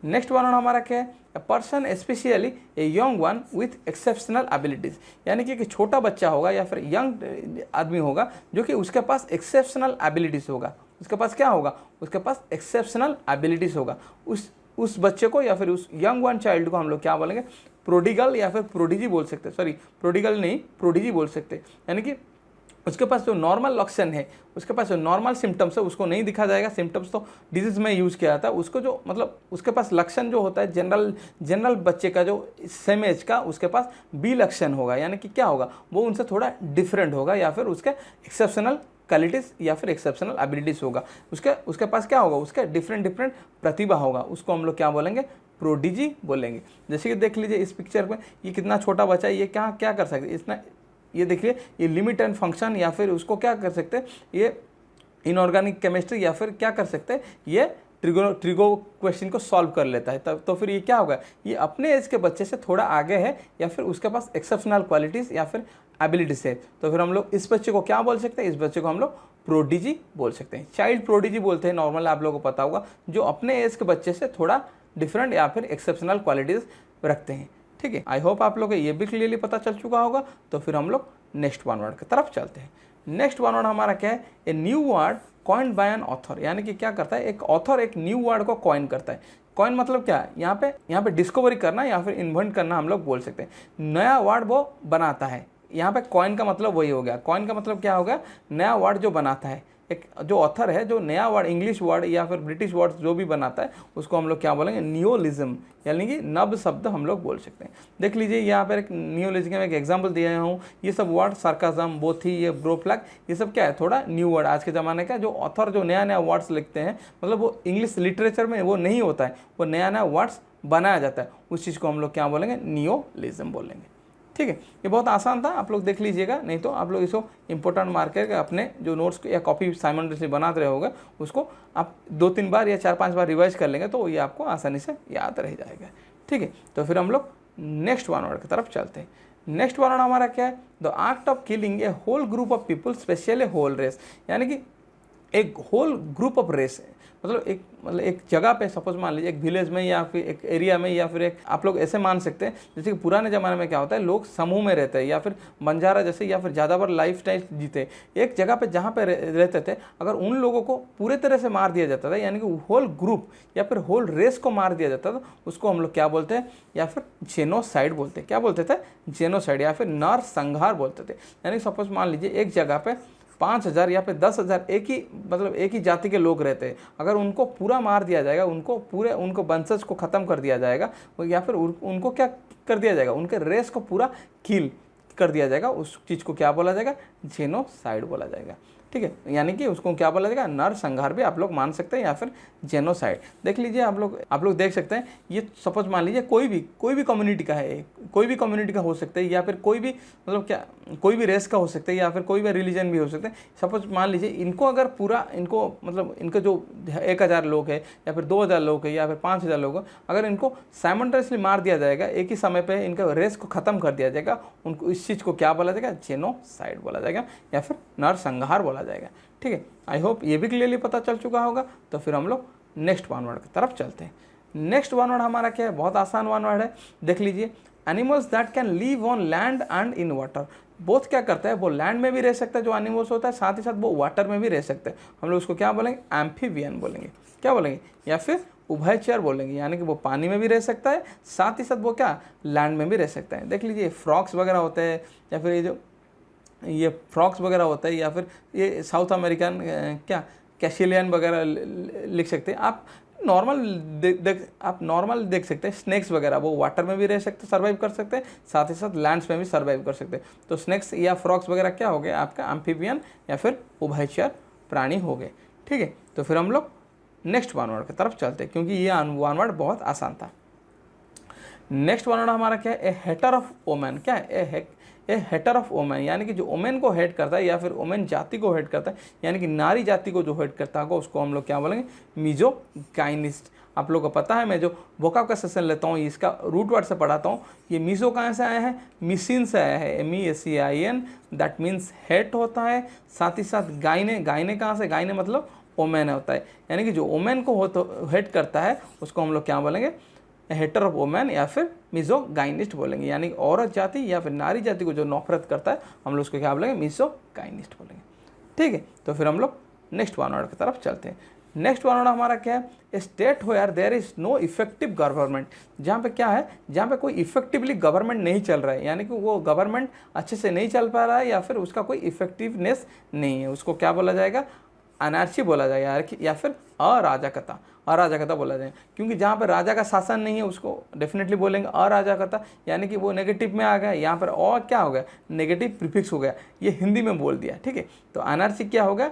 S1: नेक्स्ट वन हमारा क्या है, a person specially a young one with exceptional abilities, यानी कि एक छोटा बच्चा होगा या फिर यंग आदमी होगा जो कि उसके पास एक्सेप्शनल एबिलिटीज़ होगा। उसके पास क्या होगा, उसके पास एक्सेप्शनल एबिलिटीज़ होगा। उस बच्चे को या फिर उस यंग वन चाइल्ड को हम लोग क्या बोलेंगे, प्रोडिगल या फिर प्रोडिजी बोल सकते हैं। सॉरी, प्रोडिगल नहीं, प्रोडिजी बोल सकते हैं। यानी कि उसके पास जो नॉर्मल लक्षण है, उसके पास जो नॉर्मल सिम्टम्स है उसको नहीं दिखा जाएगा। सिम्टम्स तो डिजीज़ में यूज़ किया जाता है। उसको जो मतलब उसके पास लक्षण जो होता है जनरल बच्चे का जो सेम एज का, उसके पास बी लक्षण होगा। यानी कि क्या होगा, वो उनसे थोड़ा डिफरेंट होगा या फिर उसके एक्सेप्शनल क्वालिटीज़ या फिर एक्सेप्शनल एबिलिटीज़ होगा। उसके पास क्या होगा, उसका डिफरेंट प्रतिभा होगा। उसको हम लोग क्या बोलेंगे, प्रोडिजी बोलेंगे। जैसे कि देख लीजिए इस पिक्चर में, ये कितना छोटा बच्चा है, ये क्या कर सकते हैं, ये देखिए, ये लिमिट एंड फंक्शन या फिर उसको क्या कर सकते हैं, ये इनऑर्गेनिक केमिस्ट्री या फिर क्या कर सकते हैं, ये ट्रिगो क्वेश्चन को सॉल्व कर लेता है। तब तो फिर ये क्या होगा, ये अपने एज के बच्चे से थोड़ा आगे है या फिर उसके पास एक्सेप्शनल क्वालिटीज़ या फिर एबिलिटीज है। तो फिर हम लोग इस बच्चे को क्या बोल सकते हैं, इस बच्चे को हम लोग प्रोडिजी बोल सकते हैं। चाइल्ड प्रोडिजी बोलते हैं नॉर्मल, आप लोगों को पता होगा, जो अपने एज के बच्चे से थोड़ा डिफरेंट या फिर एक्सेप्शनल क्वालिटीज़ रखते हैं। ठीक है, आई होप आप लोगों को ये भी क्लियरली पता चल चुका होगा। तो फिर हम लोग नेक्स्ट वन वर्ड की तरफ चलते हैं। नेक्स्ट वन वर्ड हमारा क्या है, a new word coined bye an author, यानी कि क्या करता है, एक ऑथर एक न्यू वर्ड को कॉइन करता है। कॉइन मतलब क्या है, यहाँ पे डिस्कवरी करना या फिर इन्वेंट करना हम लोग बोल सकते हैं। नया वर्ड वो बनाता है। यहाँ पे कॉइन का मतलब वही हो गया। कॉइन का मतलब क्या हो गया, नया वर्ड जो बनाता है। एक जो ऑथर है, जो नया वर्ड, इंग्लिश वर्ड या फिर ब्रिटिश वर्ड जो भी बनाता है, उसको हम लोग क्या बोलेंगे, नियोलिज्म, यानी कि नव शब्द हम लोग बोल सकते हैं। देख लीजिए यहाँ पर एक नियोलिज्म का एक एग्जांपल दिया हूँ। ये सब वर्ड सार्काज्म, बोथी, ये ब्रोफ्लैग, ये सब क्या है, थोड़ा न्यू वर्ड आज के ज़माने का। जो ऑथर जो नया नया वर्ड्स लिखते हैं, मतलब वो इंग्लिश लिटरेचर में वो नहीं होता है, वो नया नया वर्ड्स बनाया जाता है, उस चीज़ को हम लोग क्या बोलेंगे, नियोलिज्म बोलेंगे। ठीक है, ये बहुत आसान था, आप लोग देख लीजिएगा, नहीं तो आप लोग इसको इंपॉर्टेंट मार्क करके अपने जो नोट्स या कॉपी साइमल्टेनियसली बनाते रहे होगा, उसको आप 2-3 बार या 4-5 बार रिवाइज कर लेंगे तो ये आपको आसानी से याद रह जाएगा। ठीक है, तो फिर हम लोग नेक्स्ट वन वर्ड की तरफ चलते हैं। नेक्स्ट वन वर्ड हमारा क्या है, the art of killing a whole group of people, specially whole race, यानी कि एक होल ग्रुप ऑफ रेस है। मतलब एक जगह पे, सपोज मान लीजिए एक विलेज में या फिर एक एरिया में या फिर एक, आप लोग ऐसे मान सकते हैं जैसे कि पुराने ज़माने में क्या होता है, लोग समूह में रहते हैं या फिर बंजारा जैसे या फिर ज़्यादातर लाइफ स्टाइल जीते एक जगह पे जहाँ पे रहते थे। अगर उन लोगों को पूरे तरह से मार दिया जाता था, यानी कि होल ग्रुप या फिर होल रेस को मार दिया जाता था, उसको हम लोग क्या बोलते हैं, या फिर जेनोसाइड बोलते हैं। क्या बोलते थे, जेनोसाइड या फिर नरसंहार बोलते थे। यानी सपोज मान लीजिए एक जगह पे 5,000 या फिर 10,000 एक ही जाति के लोग रहते हैं। अगर उनको पूरा मार दिया जाएगा, उनको वंशज को ख़त्म कर दिया जाएगा, या फिर उनको क्या कर दिया जाएगा, उनके रेस को पूरा किल कर दिया जाएगा, उस चीज़ को क्या बोला जाएगा, जेनोसाइड बोला जाएगा। ठीक है, यानी कि उसको क्या बोला जाएगा, नरसंहार भी आप लोग मान सकते हैं या फिर जेनोसाइड। देख लीजिए आप लोग देख सकते हैं, ये सपोज मान लीजिए कोई भी कम्युनिटी का है, कोई भी कम्युनिटी का हो सकता है या फिर कोई भी मतलब क्या कोई भी रेस का हो सकता है या फिर कोई भी रिलीजन भी हो सकता है। सपोज मान लीजिए इनको अगर पूरा इनका जो 1,000 लोग है या फिर 2,000 लोग है या फिर 5,000 लोग है, अगर इनको साइमल्टेनियसली मार दिया जाएगा, एक ही समय पर इनका रेस को ख़त्म कर दिया जाएगा, उनको इस चीज़ को क्या बोला जाएगा, जेनोसाइड बोला जाएगा या फिर नरसंहार बोला जाएगा। ठीक है, आई होप ये भी क्लियरली पता चल चुका होगा। तो फिर हम लोग नेक्स्ट वन वर्ड की तरफ चलते हैं। नेक्स्ट वन वर्ड हमारा क्या है, बहुत आसान वन वर्ड है। देख लीजिए, animals that can live on land and in water. Both क्या करता है, वो लैंड में भी रह सकता है जो एनिमल्स होता है, साथ ही साथ वो वाटर में भी रह सकते हैं। हम लोग उसको क्या बोलेंगे, एम्फीबियन बोलेंगे। क्या बोलेंगे, या फिर उभयचर बोलेंगे, यानी कि वो पानी में भी रह सकता है, साथ ही साथ वो क्या लैंड में भी रह सकता है। देख लीजिए फ्रॉक्स वगैरह होते हैं या फिर ये फ्रॉक्स वगैरह होता है या फिर ये साउथ अमेरिकन क्या कैशिलियन वगैरह लिख सकते हैं आप। नॉर्मल देख सकते हैं, स्नेक्स वगैरह वो वाटर में भी रह सकते, सर्वाइव कर सकते हैं, साथ ही साथ लैंड्स में भी सर्वाइव कर सकते हैं। तो स्नेक्स या फ्रॉक्स वगैरह क्या हो गए, आपका एम्फीबियन या फिर उभयचर प्राणी हो गए। ठीक है, तो फिर हम लोग नेक्स्ट वन वर्ड की तरफ चलते हैं, क्योंकि ये वन वर्ड बहुत आसान था। नेक्स्ट वन वर्ड हमारा क्या है, ए हेटर ऑफ वोमेन। क्या है, ए हेटर ऑफ वोमेन, यानी कि जो वोमेन को हेड करता है या फिर वोमेन जाति को हेड करता है, यानी कि नारी जाति को जो हेड करता होगा, उसको हम लोग क्या बोलेंगे, मिजोगाइनिस्ट। आप लोग को पता है, मैं जो वोकाब का सेशन लेता हूँ, इसका रूट वर्ड से पढ़ाता हूँ। ये मिजो कहाँ से आया है, मिसिन से आया है, MESCIN, दैट मीन्स हेड होता है। साथ ही साथ गाइने कहाँ से, गाइने मतलब ओमेन होता है, यानी कि जो ओमेन को हेड करता है उसको हम लोग क्या बोलेंगे, हेटर ऑफ ओमेन या फिर मिसोगाइनिस्ट बोलेंगे, यानी औरत जाति या फिर नारी जाति को जो नफरत करता है हम लोग उसको क्या बोलेंगे, मिसोगाइनिस्ट बोलेंगे। ठीक है, तो फिर हम लोग नेक्स्ट वन वर्ड की तरफ चलते हैं। नेक्स्ट वन वर्ड हमारा क्या है, state where there is no effective government, जहाँ पे क्या है, जहाँ पे कोई इफेक्टिवली गवर्नमेंट नहीं चल रहा है, यानी कि वो गवर्नमेंट अच्छे से नहीं चल पा रहा है या फिर उसका कोई इफेक्टिवनेस नहीं है, उसको क्या बोला जाएगा, अनार्ची बोला जाएगा या फिर अराजकता बोला जाए, क्योंकि जहाँ पर राजा का शासन नहीं है उसको डेफिनेटली बोलेंगे अराजकता, यानी कि वो नेगेटिव में आ गया, यहाँ पर और क्या हो गया, नेगेटिव प्रीफिक्स हो गया, ये हिंदी में बोल दिया। ठीक है, तो अनार्ची क्या होगा,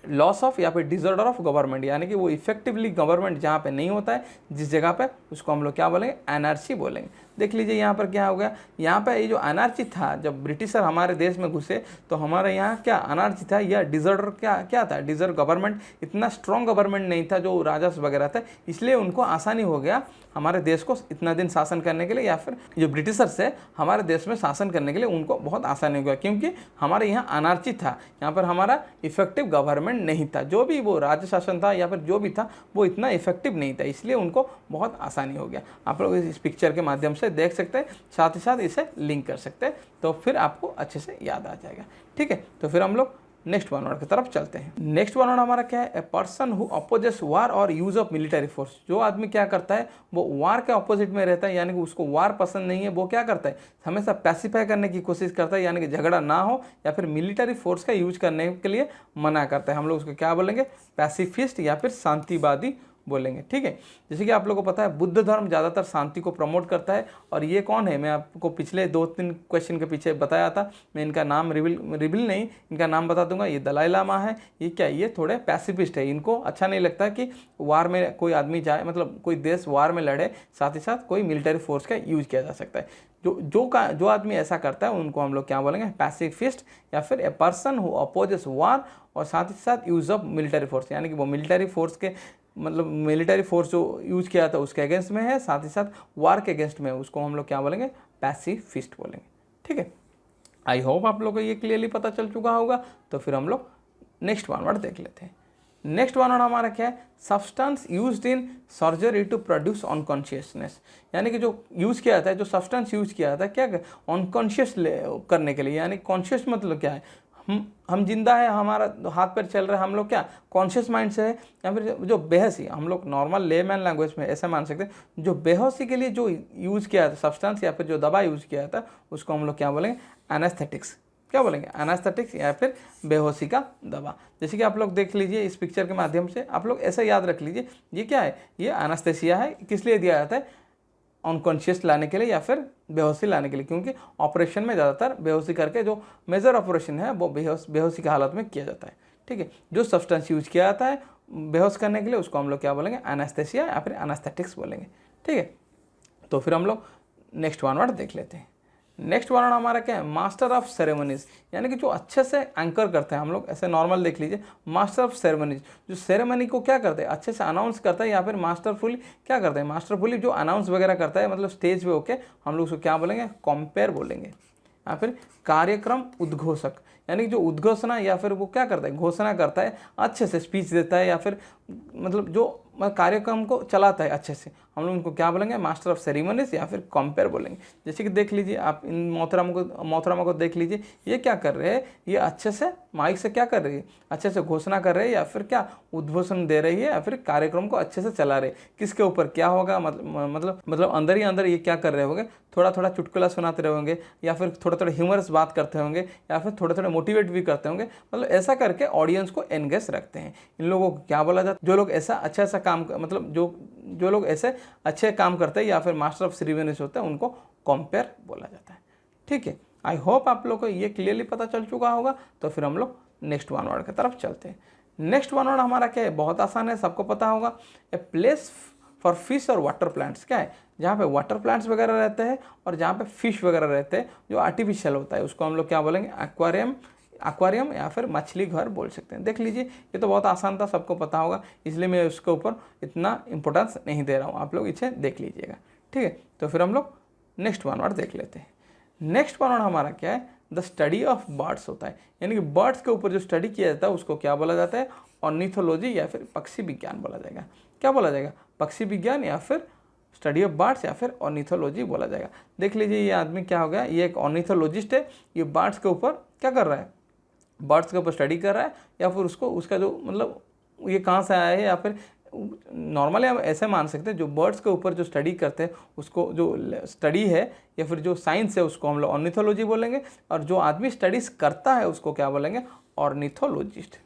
S1: लॉस ऑफ या फिर डिसऑर्डर ऑफ गवर्नमेंट, यानी कि वो इफेक्टिवली गवर्नमेंट जहाँ पे नहीं होता है जिस जगह पे, उसको हम लोग क्या बोलेंगे, एनआरसी बोलेंगे। देख लीजिए यहाँ पर क्या हो गया, यहाँ पे ये जो एनआरसी था, जब ब्रिटिशर हमारे देश में घुसे तो हमारे यहाँ क्या एनआरसी था, यह डिसऑर्डर क्या था, डिसऑर्डर गवर्नमेंट, इतना स्ट्रॉन्ग गवर्नमेंट नहीं था जो राजा वगैरह था, इसलिए उनको आसानी हो गया हमारे देश को इतना दिन शासन करने के लिए, या फिर जो ब्रिटिशर से हमारे देश में शासन करने के लिए उनको बहुत आसानी हो गया, क्योंकि हमारे यहाँ अनार्ची था, यहाँ पर हमारा इफेक्टिव गवर्नमेंट नहीं था, जो भी वो राज्य शासन था या फिर जो भी था वो इतना इफेक्टिव नहीं था, इसलिए उनको बहुत आसानी हो गया। आप लोग इस पिक्चर के माध्यम से देख सकते हैं, साथ ही साथ इसे लिंक कर सकते हैं, तो फिर आपको अच्छे से याद आ जाएगा। ठीक है, तो फिर हम लोग नेक्स्ट वन वर्ड की तरफ चलते हैं। नेक्स्ट वन वर्ड हमारा क्या है, ए पर्सन हु अपोजेस वार और यूज ऑफ मिलिटरी फोर्स, जो आदमी क्या करता है वो वार के अपोजिट में रहता है, यानी कि उसको वार पसंद नहीं है, वो क्या करता है हमेशा पैसिफाई करने की कोशिश करता है, यानी कि झगड़ा ना हो या फिर मिलिटरी फोर्स का यूज करने के लिए मना करता है, हम लोग उसको क्या बोलेंगे, पैसिफिस्ट या फिर शांतिवादी बोलेंगे। ठीक है, जैसे कि आप लोगों को पता है बुद्ध धर्म ज़्यादातर शांति को प्रमोट करता है, और ये कौन है, मैं आपको पिछले 2-3 क्वेश्चन के पीछे बताया था, मैं इनका नाम रिवील नहीं, इनका नाम बता दूंगा। ये दलाई लामा है, ये क्या, ये थोड़े पैसिफिस्ट है, इनको अच्छा नहीं लगता कि वार में कोई आदमी जाए, मतलब कोई देश वार में लड़े, साथ ही साथ कोई मिलिट्री फोर्स का यूज किया जा सकता है। जो आदमी ऐसा करता है उनको हम लोग क्या बोलेंगे, पैसिफिस्ट या फिर ए पर्सन हु अपोजेस वार, और साथ ही साथ यूज ऑफ मिलिटरी फोर्स, यानी कि वो मिलिटरी फोर्स के मतलब मिलिटरी फोर्स जो यूज किया था उसके अगेंस्ट में है, साथ ही साथ वार के अगेंस्ट में, उसको हम लोग क्या बोलेंगे, पैसिफिस्ट बोलेंगे। ठीक है, आई होप आप लोगों को ये क्लियरली पता चल चुका होगा। तो फिर हम लोग नेक्स्ट वन वर्ड देख लेते हैं। नेक्स्ट वन वर्ड हमारा क्या है, substance used in surgery to produce unconsciousness, यानी कि जो यूज़ किया जाता है, जो सब्सटेंस यूज किया जाता है क्या अनकॉन्शियस करने के लिए, यानी कॉन्शियस मतलब क्या है, हम जिंदा है, हमारा हाथ पैर चल रहा है, हम लोग क्या कॉन्शियस माइंड से है, या फिर जो बेहोशी, हम लोग नॉर्मल लेमैन लैंग्वेज में ऐसा मान सकते हैं, जो बेहोशी के लिए जो यूज़ किया जाता है सब्सटेंस या फिर जो दवा यूज़ किया जाता है उसको हम लोग क्या बोलेंगे, एनेस्थेटिक्स, क्या बोलेंगे, एनेस्थेटिक्स या फिर बेहोशी का दवा। जैसे कि आप लोग देख लीजिए इस पिक्चर के माध्यम से, आप लोग ऐसा याद रख लीजिए, ये क्या है, ये एनेस्थेसिया है, किस लिए दिया जाता है, अनकॉन्शियस लाने के लिए या फिर बेहोशी लाने के लिए, क्योंकि ऑपरेशन में ज़्यादातर बेहोशी करके जो मेजर ऑपरेशन है वो बेहोशी की हालत में किया जाता है। ठीक है, जो सब्सटेंस यूज किया जाता है बेहोश करने के लिए उसको हम लोग क्या बोलेंगे, एनेस्थेसिया या फिर एनेस्थेटिक्स बोलेंगे। ठीक है, तो फिर हम लोग नेक्स्ट वन वर्ड देख लेते हैं। नेक्स्ट वन हमारा क्या है, मास्टर ऑफ सेरेमनीज, यानी कि जो अच्छे से एंकर करते हैं, हम लोग ऐसे नॉर्मल देख लीजिए, मास्टर ऑफ सेरेमनीज, जो सेरेमनी को क्या करते हैं अच्छे से अनाउंस करता है, या फिर मास्टरफुली क्या करते हैं, मास्टरफुली जो अनाउंस वगैरह करता है, मतलब स्टेज पे होके, हम लोग उसको क्या बोलेंगे, कंपेयर बोलेंगे, या फिर कार्यक्रम उद्घोषक, यानी जो उद्घोषणा या फिर वो क्या करता है, घोषणा करता है, अच्छे से स्पीच देता है, या फिर मतलब जो कार्यक्रम को चलाता है अच्छे से, हम लोग उनको क्या बोलेंगे, मास्टर ऑफ सेरेमनीज या फिर कंपेयर बोलेंगे। जैसे कि देख लीजिए आप इन मोहतरमा को देख लीजिए, ये क्या कर रहे हैं, ये अच्छे से माइक से क्या कर रही है, अच्छे से घोषणा कर रहे हैं, या फिर क्या उद्घोषण दे रही है, या फिर कार्यक्रम को अच्छे से चला रहे, किसके ऊपर क्या होगा, मतलब अंदर ही अंदर ये क्या कर रहे होंगे, थोड़ा थोड़ा चुटकुला सुनाते रहे होंगे, या फिर थोड़ा थोड़ा ह्यूमरस बात करते होंगे, या फिर थोड़े थोड़े मोटिवेट भी करते होंगे, मतलब ऐसा करके ऑडियंस को एंगेज रखते हैं। इन लोगों को क्या बोला जाता है, जो लोग ऐसा अच्छा काम, मतलब जो लोग ऐसे अच्छे काम करते हैं या फिर मास्टर ऑफ सेरेमनीज होते हैं, उनको कंपेयर बोला जाता है। ठीक है, आई होप आप लोग को ये क्लियरली पता चल चुका होगा। तो फिर हम लोग नेक्स्ट वन वर्ड की तरफ चलते हैं। नेक्स्ट वन वर्ड हमारा क्या है, बहुत आसान है, सबको पता होगा, ए प्लेस फॉर फिश और वाटर प्लांट्स, क्या है, जहाँ पे वाटर प्लांट्स वगैरह रहते हैं और जहाँ पे फिश वगैरह रहते हैं, जो आर्टिफिशियल होता है, उसको हम लोग क्या बोलेंगे, एक्वारियम या फिर मछली घर बोल सकते हैं। देख लीजिए ये तो बहुत आसान था, सबको पता होगा, इसलिए मैं उसके ऊपर इतना इंपॉर्टेंस नहीं दे रहा हूँ, आप लोग इसे देख लीजिएगा। ठीक है, तो फिर हम लोग नेक्स्ट वन वर्ड देख लेते हैं। नेक्स्ट वन वर्ड हमारा क्या है, द स्टडी ऑफ बर्ड्स होता है, यानी कि बर्ड्स के ऊपर जो स्टडी किया जाता है उसको क्या बोला जाता है, ऑर्निथोलॉजी या फिर पक्षी विज्ञान बोला जाएगा। क्या बोला जाएगा, पक्षी विज्ञान या फिर स्टडी ऑफ बर्ड्स या फिर ऑर्निथोलॉजी बोला जाएगा। देख लीजिए ये आदमी क्या हो गया, ये एक ऑर्निथोलॉजिस्ट है, ये बर्ड्स के ऊपर क्या कर रहा है, बर्ड्स के ऊपर स्टडी कर रहा है, या फिर उसको उसका जो मतलब ये कहाँ से आया है, या फिर नॉर्मली हम ऐसे मान सकते हैं जो बर्ड्स के ऊपर जो स्टडी करते हैं उसको जो स्टडी है या फिर जो साइंस है उसको हम लोग ऑर्निथोलॉजी बोलेंगे, और जो आदमी स्टडीज करता है उसको क्या बोलेंगे, ऑर्निथोलॉजिस्ट,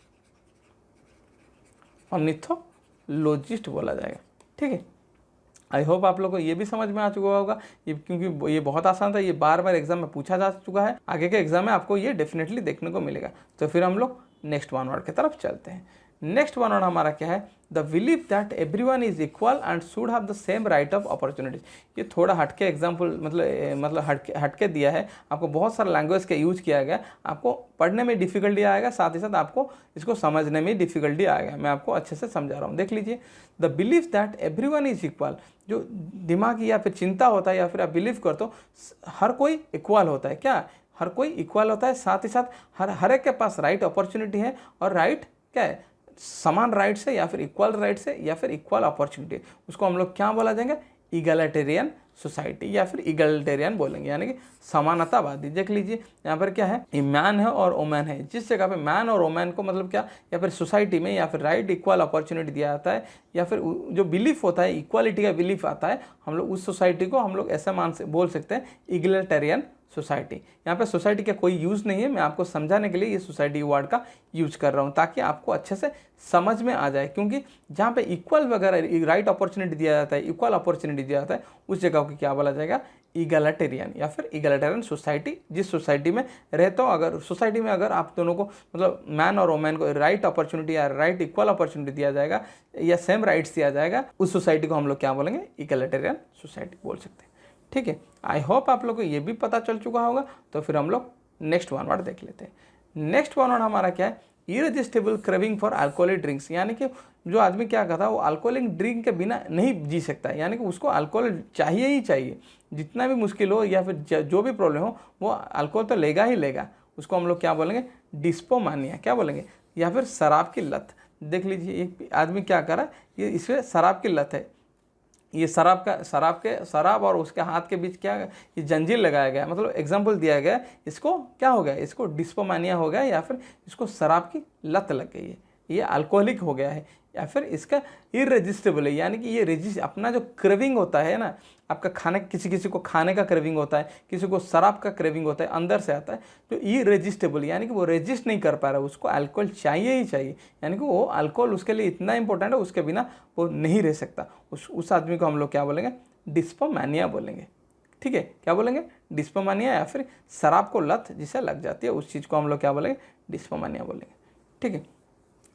S1: ऑर्निथोलॉजिस्ट बोला जाएगा। ठीक है, आई होप आप लोगों को ये भी समझ में आ चुका होगा, ये क्योंकि ये बहुत आसान था, ये बार बार एग्जाम में पूछा जा चुका है, आगे के एग्जाम में आपको ये डेफिनेटली देखने को मिलेगा। तो फिर हम लोग नेक्स्ट वन वर्ड की तरफ चलते हैं। नेक्स्ट वन वर्ड हमारा क्या है, the believe that everyone is equal and should have the same right of opportunities. ये थोड़ा हटके एग्जाम्पल मतलब हटके दिया है, आपको बहुत सारा लैंग्वेज का यूज किया गया, आपको पढ़ने में डिफिकल्टी आएगा, साथ ही साथ आपको इसको समझने में डिफिकल्टी आएगा। मैं आपको अच्छे से समझा रहा हूँ, देख लीजिए। The believe that everyone is equal, जो दिमागी या फिर चिंता होता है या फिर आप बिलीव करते हो हर कोई इक्वल होता है, क्या हर कोई इक्वल होता है, साथ ही साथ हर एक के पास राइट अपॉर्चुनिटी है, और राइट क्या है, समान राइट्स है या फिर इक्वल राइट्स है या फिर इक्वल अपॉर्चुनिटी, उसको हम लोग क्या बोला जाएंगे, इगैलिटेरियन सोसाइटी या फिर इगैलिटेरियन बोलेंगे, यानी कि समानतावादी। देख लीजिए यहाँ पर क्या है, ये मैन है और वोमेन है, जिस जगह पे मैन और वोमेन को मतलब क्या, या फिर सोसाइटी में या फिर राइट इक्वल अपॉर्चुनिटी दिया जाता है, या फिर जो बिलीफ होता है इक्वालिटी का बिलीफ आता है, हम लोग उस सोसाइटी को हम लोग ऐसा बोल सकते हैं इगैलिटेरियन सोसाइटी। यहाँ पे सोसाइटी का कोई यूज़ नहीं है, मैं आपको समझाने के लिए ये सोसाइटी वर्ड का यूज कर रहा हूँ ताकि आपको अच्छे से समझ में आ जाए, क्योंकि जहाँ पे इक्वल वगैरह राइट अपॉर्चुनिटी दिया जाता है, इक्वल अपॉर्चुनिटी दिया जाता है, उस जगह को क्या बोला जाएगा, इगैलिटेरियन या फिर इगैलिटेरियन सोसाइटी। जिस सोसाइटी में रहते हो, अगर सोसाइटी में अगर आप दोनों को मतलब मैन और वोमेन को राइट अपॉर्चुनिटी या राइट इक्वल अपॉर्चुनिटी दिया जाएगा या सेम राइट्स दिया जाएगा, उस सोसाइटी को हम लोग क्या बोलेंगे, इगैलिटेरियन सोसाइटी बोल सकते हैं। ठीक है, आई होप आप लोग को ये भी पता चल चुका होगा। तो फिर हम लोग नेक्स्ट वन वर्ड देख लेते हैं। नेक्स्ट वन वर्ड हमारा क्या है, इररेजिस्टिबल क्रेविंग फॉर अल्कोहलिक ड्रिंक्स, यानी कि जो आदमी क्या करता है वो अल्कोहलिक ड्रिंक के बिना नहीं जी सकता है, यानी कि उसको अल्कोहल चाहिए ही चाहिए, जितना भी मुश्किल हो या फिर जो भी प्रॉब्लम हो वो अल्कोहल तो लेगा ही लेगा। उसको हम लोग क्या बोलेंगे, डिस्पोमानिया क्या बोलेंगे, या फिर शराब की लत। देख लीजिए एक आदमी क्या कर रहा है, ये इसमें शराब की लत है, ये शराब और उसके हाथ के बीच क्या ये जंजीर लगाया गया, मतलब एग्जाम्पल दिया गया, इसको क्या हो गया, इसको डिस्पोमानिया हो गया, या फिर इसको शराब की लत लग गई है, ये अल्कोहलिक हो गया है, या फिर इसका इररेजिस्टिबल है, यानी कि ये अपना जो क्रेविंग होता है ना, आपका खाने किसी को खाने का क्रेविंग होता है, किसी को शराब का क्रेविंग होता है, अंदर से आता है, तो इररेजिस्टिबल यानी कि वो रेजिस्ट नहीं कर पा रहा है, उसको अल्कोहल चाहिए ही चाहिए, यानी कि वो अल्कोहल उसके लिए इतना इंपॉर्टेंट है, उसके बिना वो नहीं रह सकता। उस आदमी को हम लोग क्या बोलेंगे, डिस्पोमानिया बोलेंगे। ठीक है, क्या बोलेंगे, डिस्पोमानिया, या फिर शराब को लत जिसे लग जाती है उस चीज़ को हम लोग क्या बोलेंगे, डिस्पोमानिया बोलेंगे। ठीक है,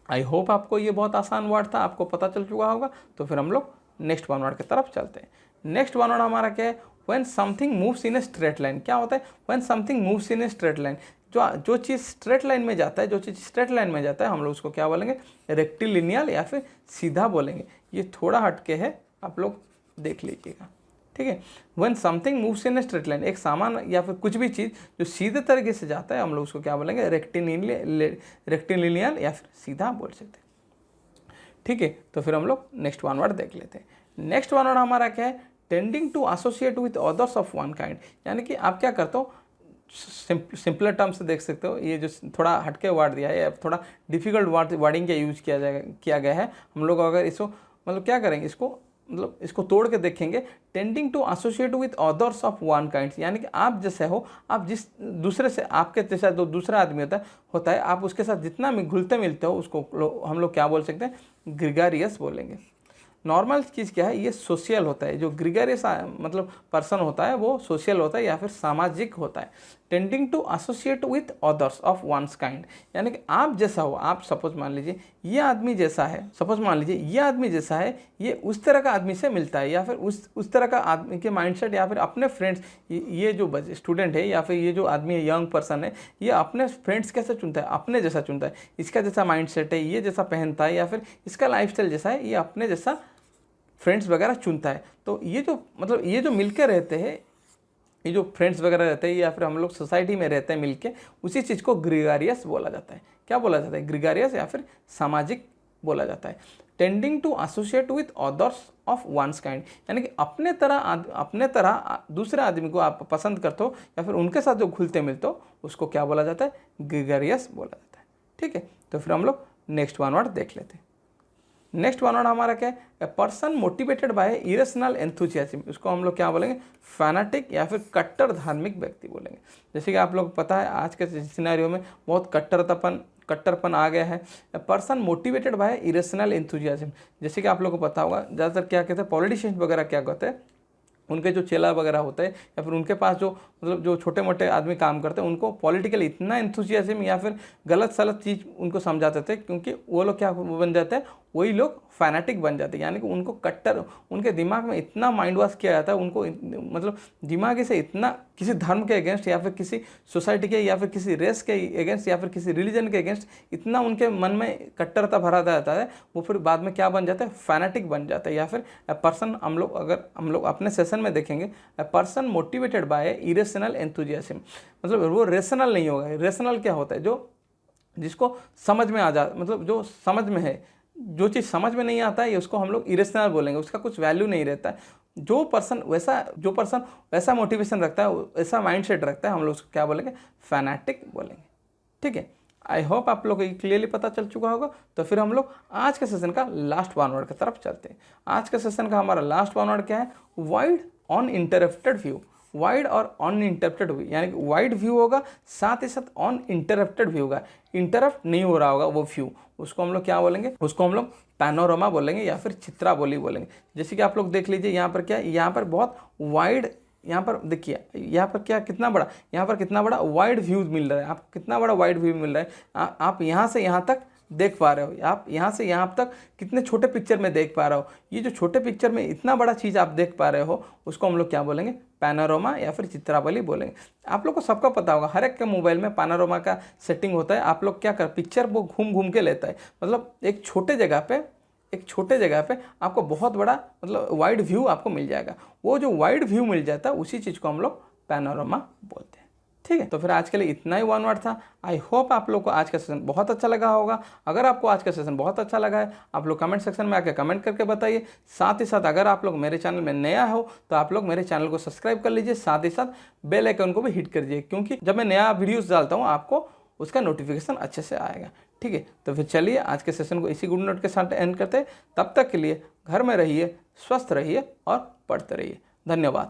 S1: आई होप आपको ये बहुत आसान वर्ड था, आपको पता चल चुका होगा। तो फिर हम लोग नेक्स्ट वन वर्ड की तरफ चलते हैं। नेक्स्ट वन वर्ड हमारा क्या है, when something moves in a straight line. क्या होता है, when something moves in a straight line, जो चीज़ स्ट्रेट लाइन में जाता है, जो चीज़ स्ट्रेट लाइन में जाता है हम लोग उसको क्या बोलेंगे, रेक्टिलिनियल या फिर सीधा बोलेंगे। ये थोड़ा हटके है, आप लोग देख लीजिएगा। ठीक है, when something moves in a straight line, एक सामान या फिर कुछ भी चीज़ जो सीधे तरीके से जाता है हम लोग उसको क्या बोलेंगे, रेक्टिलिनियल या फिर सीधा बोल सकते हैं। ठीक है, तो फिर हम लोग नेक्स्ट वन वर्ड देख लेते हैं। नेक्स्ट वन वर्ड हमारा क्या है, tending to associate with others of one kind, यानी कि आप क्या करते हो, सिंपलर टर्म से देख सकते हो, ये जो थोड़ा हटके वर्ड दिया है, थोड़ा डिफिकल्ट वर्डिंग का यूज किया गया है। हम लोग अगर इसको मतलब क्या करेंगे, इसको तोड़ के देखेंगे, tending to associate with others of one kind, यानी कि आप जैसे हो, आप जिस दूसरे से आपके जैसा जो दूसरा आदमी होता है आप उसके साथ जितना घुलते मिलते हो उसको हम लोग क्या बोल सकते हैं, ग्रिगारियस बोलेंगे। नॉर्मल चीज़ क्या है, ये सोशल होता है, जो ग्रिगरियस मतलब पर्सन होता है वो सोशल होता है या फिर सामाजिक होता है। Tending to associate with others of one's kind, यानी कि आप जैसा हो, आप सपोज मान लीजिए ये आदमी जैसा है, ये उस तरह का आदमी से मिलता है, या फिर उस तरह का आदमी के माइंडसेट, या फिर अपने फ्रेंड्स, ये जो स्टूडेंट है या फिर ये जो आदमी है, यंग पर्सन है, ये अपने फ्रेंड्स कैसे चुनता है, अपने जैसा चुनता है, इसका जैसा माइंडसेट है, ये जैसा पहनता है, या फिर इसका लाइफस्टाइल जैसा है, ये अपने जैसा फ्रेंड्स वगैरह चुनता है। तो ये जो मिलकर रहते हैं ये जो फ्रेंड्स वगैरह रहते हैं या फिर हम लोग सोसाइटी में रहते हैं मिलके, उसी चीज़ को ग्रीगारियस बोला जाता है। क्या बोला जाता है? ग्रीगारियस या फिर सामाजिक बोला जाता है। Tending to associate with others of one's kind, यानी कि अपने तरह दूसरे आदमी को आप पसंद करते हो या फिर उनके साथ जो घुलते मिलते हो, उसको क्या बोला जाता है? ग्रीगारियस बोला जाता है। ठीक है, तो फिर हम लोग नेक्स्ट वन वर्ड देख लेते हैं। नेक्स्ट वन वर्ड हमारा क्या है? A person motivated by irrational enthusiasm, उसको हम लोग क्या बोलेंगे? फैनाटिक या फिर कट्टर धार्मिक व्यक्ति बोलेंगे। जैसे कि आप लोग को पता है आज के सिनेरियो में बहुत कट्टरपन आ गया है। A person motivated by irrational enthusiasm, जैसे कि आप लोग को पता होगा ज़्यादातर क्या कहते हैं, पॉलिटिशियंस वगैरह क्या कहते हैं, उनके जो चेला वगैरह होते हैं या फिर उनके पास जो मतलब जो छोटे मोटे आदमी काम करते हैं, उनको पॉलिटिकल इतना एंथुसियाज्म या फिर गलत सलत चीज़ उनको समझाते थे, क्योंकि वो लोग क्या बन जाते हैं, वही लोग फैनाटिक बन जाते हैं। यानी कि उनको कट्टर, उनके दिमाग में इतना माइंड वॉश किया जाता है, उनको मतलब दिमागी से इतना किसी धर्म के अगेंस्ट या फिर किसी सोसाइटी के या फिर किसी रेस के अगेंस्ट या फिर किसी रिलीजन के अगेंस्ट इतना उनके मन में कट्टरता भरा जाता है, वो फिर बाद में क्या बन जाता है? फैनाटिक बन जाता है। या फिर ए पर्सन, अगर हम लोग अपने सेशन में देखेंगे, a person motivated by irrational enthusiasm, मतलब वो रेशनल नहीं होगा। रेशनल क्या होता है? जो जिसको समझ में आ जा, मतलब जो समझ में है, जो चीज़ समझ में नहीं आता है उसको हम लोग इरेशनल बोलेंगे, उसका कुछ वैल्यू नहीं रहता है। जो पर्सन वैसा मोटिवेशन रखता है, ऐसा माइंडसेट रखता है, हम लोग उसको क्या बोलेंगे? फैनाटिक बोलेंगे। ठीक है, आई होप आप लोग को क्लियरली पता चल चुका होगा। तो फिर हम लोग आज के सेशन का लास्ट वन वर्ड की तरफ चलते हैं। आज के सेशन का हमारा लास्ट वन वर्ड क्या है? Wide uninterrupted view. वाइड और अनइंटरप्टेड व्यू, यानी कि वाइड व्यू होगा, साथ ही साथ अनइंटरप्टेड व्यू होगा, इंटरप्ट नहीं हो रहा होगा वो व्यू, उसको हम लोग क्या बोलेंगे? उसको हम लोग पैनोरामा बोलेंगे या फिर चित्रावली बोलेंगे। जैसे कि आप लोग देख लीजिए, यहाँ पर क्या है? यहाँ पर बहुत वाइड, यहाँ पर देखिए, यहाँ पर क्या, कितना बड़ा, यहाँ पर कितना बड़ा वाइड व्यू मिल रहा है आपको, कितना बड़ा वाइड व्यू मिल रहा है। आप यहाँ से यहाँ तक देख पा रहे हो, आप यहाँ से यहाँ तक कितने छोटे पिक्चर में देख पा रहे हो। ये जो छोटे पिक्चर में इतना बड़ा चीज़ आप देख पा रहे हो, उसको हम लोग क्या बोलेंगे? पैनोरामा या फिर चित्रावली बोलेंगे। आप लोग को सबका पता होगा, हर एक के मोबाइल में पैनोरामा का सेटिंग होता है। आप लोग क्या कर, पिक्चर वो घूम घूम के लेता है, मतलब एक छोटे जगह पे आपको बहुत बड़ा मतलब वाइड व्यू आपको मिल जाएगा। वो जो वाइड व्यू मिल जाता है, उसी चीज़ को हम लोग पैनोरामा बोलते हैं। ठीक है, तो फिर आज के लिए इतना ही वन वर्ड था। आई होप आप लोग को आज का सेशन बहुत अच्छा लगा होगा। अगर आपको आज का सेशन बहुत अच्छा लगा है, आप लोग कमेंट सेक्शन में आकर कमेंट करके बताइए। साथ ही साथ अगर आप लोग मेरे चैनल में नया हो तो आप लोग मेरे चैनल को सब्सक्राइब कर लीजिए, साथ ही साथ बेल आइकन को भी हिट कर दीजिए, क्योंकि जब मैं नया वीडियोज़ डालता हूँ आपको उसका नोटिफिकेशन अच्छे से आएगा। ठीक है, तो फिर चलिए आज के सेशन को इसी गुड नोट के साथ एंड करते हैं। तब तक के लिए घर में रहिए, स्वस्थ रहिए और पढ़ते रहिए। धन्यवाद।